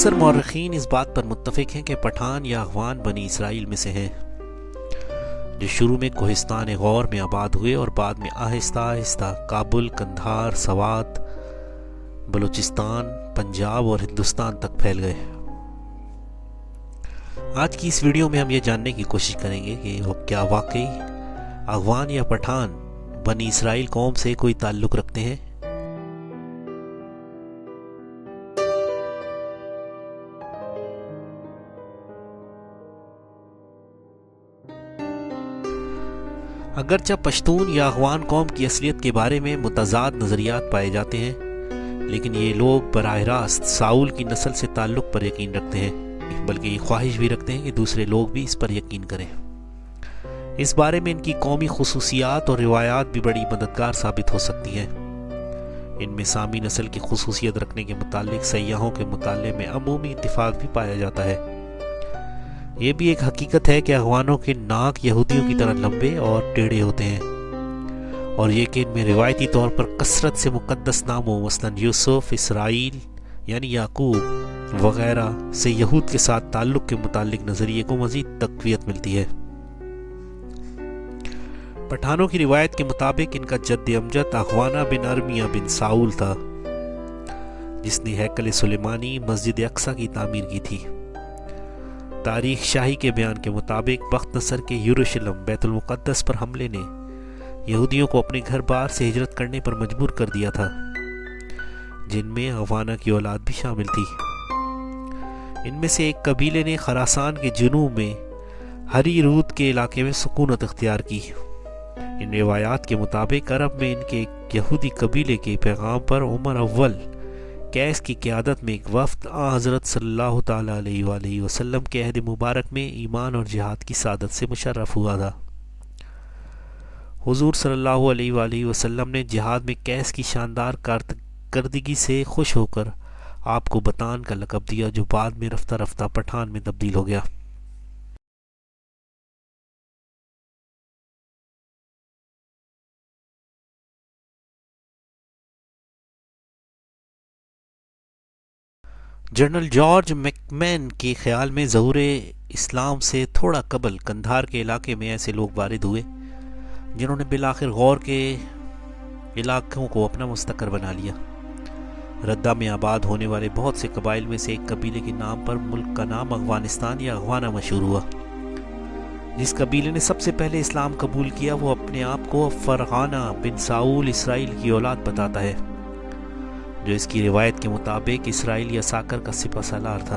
اکثر مورخین اس بات پر متفق ہیں کہ پٹھان یا اغوان بنی اسرائیل میں سے ہیں، جو شروع میں کوہستان غور میں آباد ہوئے اور بعد میں آہستہ آہستہ کابل، قندھار، سوات، بلوچستان، پنجاب اور ہندوستان تک پھیل گئے۔ آج کی اس ویڈیو میں ہم یہ جاننے کی کوشش کریں گے کہ کیا واقعی اغوان یا پٹھان بنی اسرائیل قوم سے کوئی تعلق رکھتے ہیں۔ اگرچہ پشتون یا اغوان قوم کی اصلیت کے بارے میں متضاد نظریات پائے جاتے ہیں، لیکن یہ لوگ براہ راست ساؤل کی نسل سے تعلق پر یقین رکھتے ہیں، بلکہ یہ خواہش بھی رکھتے ہیں کہ دوسرے لوگ بھی اس پر یقین کریں۔ اس بارے میں ان کی قومی خصوصیات اور روایات بھی بڑی مددگار ثابت ہو سکتی ہیں۔ ان میں سامی نسل کی خصوصیت رکھنے کے متعلق سیاحوں کے مطالعے میں عمومی اتفاق بھی پایا جاتا ہے۔ یہ بھی ایک حقیقت ہے کہ اغوانوں کے ناک یہودیوں کی طرح لمبے اور ٹیڑھے ہوتے ہیں، اور یہ کہ ان میں روایتی طور پر کثرت سے مقدس ناموں مثلاً یوسف، اسرائیل یعنی یعقوب وغیرہ سے یہود کے ساتھ تعلق کے متعلق نظریے کو مزید تقویت ملتی ہے۔ پٹھانوں کی روایت کے مطابق ان کا جد امجد اغوانہ بن ارمیہ بن ساؤل تھا، جس نے ہیکل سلیمانی مسجد اقصی کی تعمیر کی تھی۔ تاریخ شاہی کے بیان کے مطابق بخت نصر کے یروشلم بیت المقدس پر حملے نے یہودیوں کو اپنے گھر بار سے ہجرت کرنے پر مجبور کر دیا تھا، جن میں اغوانہ کی اولاد بھی شامل تھی۔ ان میں سے ایک قبیلے نے خراسان کے جنوب میں ہری رود کے علاقے میں سکونت اختیار کی۔ ان روایات کے مطابق عرب میں ان کے ایک یہودی قبیلے کے پیغام پر عمر اول کیس کی قیادت میں ایک وفد حضرت صلی اللہ تعالیٰ علیہ وآلہ وسلم کے عہد مبارک میں ایمان اور جہاد کی سعادت سے مشرف ہوا تھا۔ حضور صلی اللہ علیہ وآلہ وسلم نے جہاد میں کیس کی شاندار کارکردگی سے خوش ہو کر آپ کو بطان کا لقب دیا، جو بعد میں رفتہ رفتہ پٹھان میں تبدیل ہو گیا۔ جنرل جارج میکمین کے خیال میں ظہور اسلام سے تھوڑا قبل قندھار کے علاقے میں ایسے لوگ وارد ہوئے جنہوں نے بالآخر غور کے علاقوں کو اپنا مستقر بنا لیا۔ ردہ میں آباد ہونے والے بہت سے قبائل میں سے ایک قبیلے کے نام پر ملک کا نام افغانستان یا اغوانہ مشہور ہوا۔ جس قبیلے نے سب سے پہلے اسلام قبول کیا وہ اپنے آپ کو فرغانہ بن ساؤل اسرائیل کی اولاد بتاتا ہے، جو اس کی روایت کے مطابق اسرائیل یا ساکر کا سپہ سالار تھا۔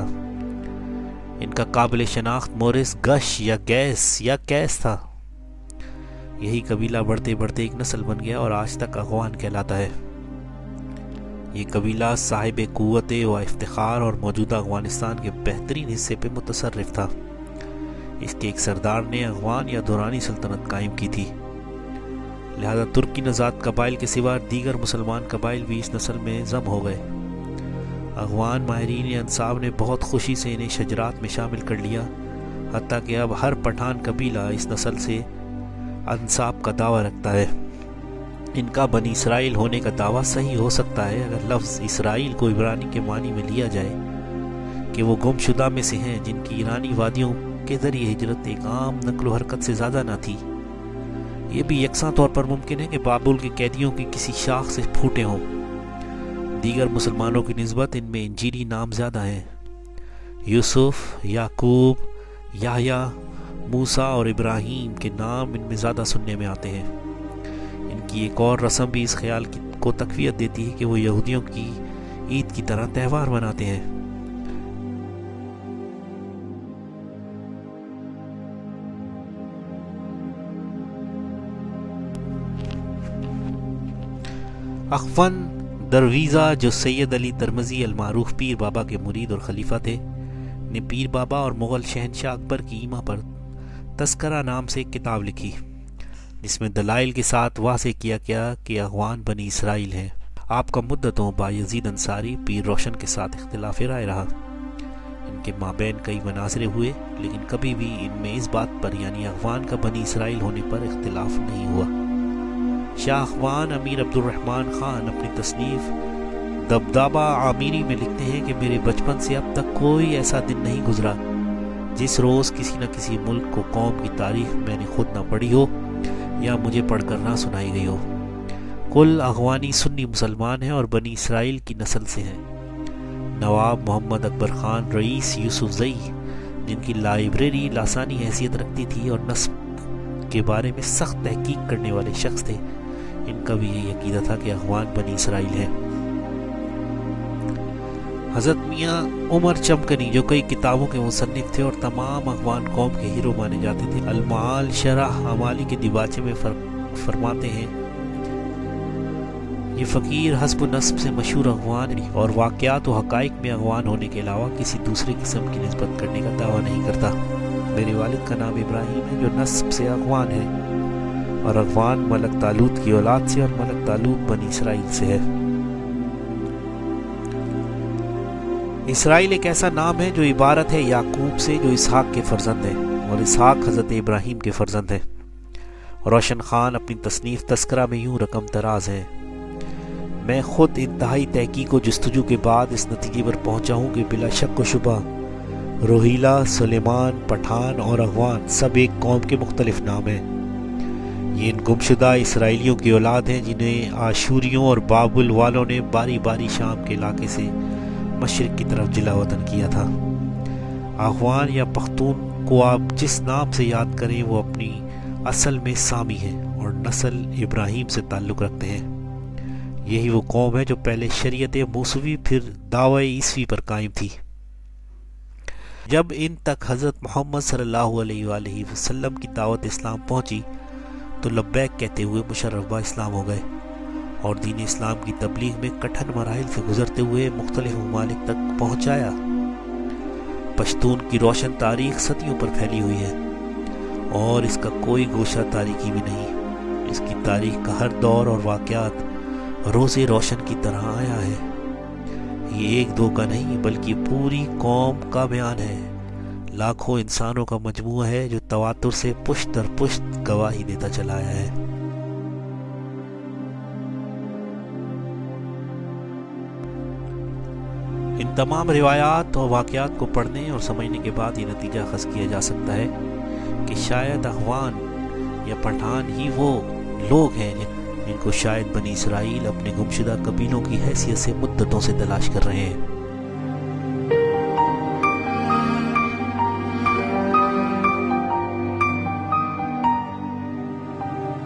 ان کا قابل شناخت مورس گش یا گیس یا کیس تھا۔ یہی قبیلہ بڑھتے بڑھتے ایک نسل بن گیا اور آج تک اغوان کہلاتا ہے۔ یہ قبیلہ صاحب قوت و افتخار اور موجودہ افغانستان کے بہترین حصے پہ متصرف تھا۔ اس کے ایک سردار نے اغوان یا دورانی سلطنت قائم کی تھی، لہذا ترکی نژاد قبائل کے سوا دیگر مسلمان قبائل بھی اس نسل میں ضم ہو گئے۔ اغوان ماہرین انصاب نے بہت خوشی سے انہیں شجرات میں شامل کر لیا، حتیٰ کہ اب ہر پٹھان قبیلہ اس نسل سے انساب کا دعویٰ رکھتا ہے۔ ان کا بنی اسرائیل ہونے کا دعویٰ صحیح ہو سکتا ہے اگر لفظ اسرائیل کو عبرانی کے معنی میں لیا جائے کہ وہ گم شدہ میں سے ہیں جن کی ایرانی وادیوں کے ذریعے ہجرت ایک عام نقل و حرکت سے زیادہ نہ تھی۔ یہ بھی یکساں طور پر ممکن ہے کہ بابل کے قیدیوں کی کسی شاخ سے پھوٹے ہوں۔ دیگر مسلمانوں کی نسبت ان میں انجیلی نام زیادہ ہیں۔ یوسف، یعقوب، یحییٰ، موسیٰ اور ابراہیم کے نام ان میں زیادہ سننے میں آتے ہیں۔ ان کی ایک اور رسم بھی اس خیال کو تقویت دیتی ہے کہ وہ یہودیوں کی عید کی طرح تہوار مناتے ہیں۔ اخون درویزہ، جو سید علی ترمذی المعروف پیر بابا کے مرید اور خلیفہ تھے، نے پیر بابا اور مغل شہنشاہ اکبر کی ایما پر تذکرہ نام سے ایک کتاب لکھی، جس میں دلائل کے ساتھ واضح کیا گیا کہ اغوان بنی اسرائیل ہیں۔ آپ کا مدتوں بایزید انصاری پیر روشن کے ساتھ اختلاف رائے رہا۔ ان کے مابین کئی مناظرے ہوئے، لیکن کبھی بھی ان میں اس بات پر یعنی اغوان کا بنی اسرائیل ہونے پر اختلاف نہیں ہوا۔ شاہ اخوان امیر عبد الرحمن خان اپنی تصنیف دبدبہ عامری میں لکھتے ہیں کہ میرے بچپن سے اب تک کوئی ایسا دن نہیں گزرا جس روز کسی نہ کسی ملک کو قوم کی تاریخ میں نے خود نہ پڑھی ہو یا مجھے پڑھ کر نہ سنائی گئی ہو۔ کل اغوانی سنی مسلمان ہیں اور بنی اسرائیل کی نسل سے ہیں۔ نواب محمد اکبر خان، رئیس یوسف زئی، جن کی لائبریری لاسانی حیثیت رکھتی تھی اور نسب کے بارے میں سخت تحقیق کرنے والے شخص تھے، ان کا بھی یہی عقیدہ تھا کہ اغوان بنی اسرائیل ہیں۔ حضرت میاں عمر چمکنی، جو کئی کتابوں کے مصنف تھے اور تمام اغوان قوم کے ہیرو مانے جاتے تھے، المعال شرح عمالی کے دیباچے میں فرماتے ہیں، یہ فقیر حسب نسب سے مشہور اغوان اور واقعات و حقائق میں اغوان ہونے کے علاوہ کسی دوسرے قسم کی نسبت کرنے کا دعویٰ نہیں کرتا۔ میرے والد کا نام ابراہیم ہے جو نسب سے اغوان ہے، اور اغوان ملک طالوت کی اولاد سے اور ملک طالوت بنی اسرائیل سے ہے۔ اسرائیل ایک ایسا نام ہے جو عبارت ہے یعقوب سے، جو اسحاق کے فرزند ہیں، اور اسحاق حضرت ابراہیم کے فرزند ہیں۔ روشن خان اپنی تصنیف تذکرہ میں یوں رقم دراز ہیں، میں خود انتہائی تحقیق و جستجو کے بعد اس نتیجے پر پہنچا ہوں کہ بلا شک و شبہ روہیلا، سلیمان، پٹھان اور اغوان سب ایک قوم کے مختلف نام ہیں۔ یہ ان گمشدہ اسرائیلیوں کی اولاد ہیں جنہیں آشوریوں اور بابل والوں نے باری باری شام کے علاقے سے مشرق کی طرف جلا وطن کیا تھا۔ اغوان یا پختون کو آپ جس نام سے یاد کریں وہ اپنی اصل میں سامی ہیں اور نسل ابراہیم سے تعلق رکھتے ہیں۔ یہی وہ قوم ہے جو پہلے شریعت موسوی پھر دعوی عیسوی پر قائم تھی۔ جب ان تک حضرت محمد صلی اللہ علیہ وآلہ وسلم کی دعوت اسلام پہنچی تو لبیک کہتے ہوئے مشرف با اسلام ہو گئے اور دین اسلام کی تبلیغ میں کٹھن مراحل سے گزرتے ہوئے مختلف ممالک تک پہنچایا۔ پشتون کی روشن تاریخ صدیوں پر پھیلی ہوئی ہے اور اس کا کوئی گوشہ تاریخی بھی نہیں۔ اس کی تاریخ کا ہر دور اور واقعات روز روشن کی طرح آیا ہے۔ یہ ایک دو کا نہیں بلکہ پوری قوم کا بیان ہے، لاکھوں انسانوں کا مجموعہ ہے جو تواتر سے پشت در پشت گواہی دیتا چلا آیا ہے۔ ان تمام روایات اور واقعات کو پڑھنے اور سمجھنے کے بعد یہ نتیجہ اخذ کیا جا سکتا ہے کہ شاید اغوان یا پٹھان ہی وہ لوگ ہیں جن کو شاید بنی اسرائیل اپنے گمشدہ قبیلوں کی حیثیت سے مدتوں سے تلاش کر رہے ہیں۔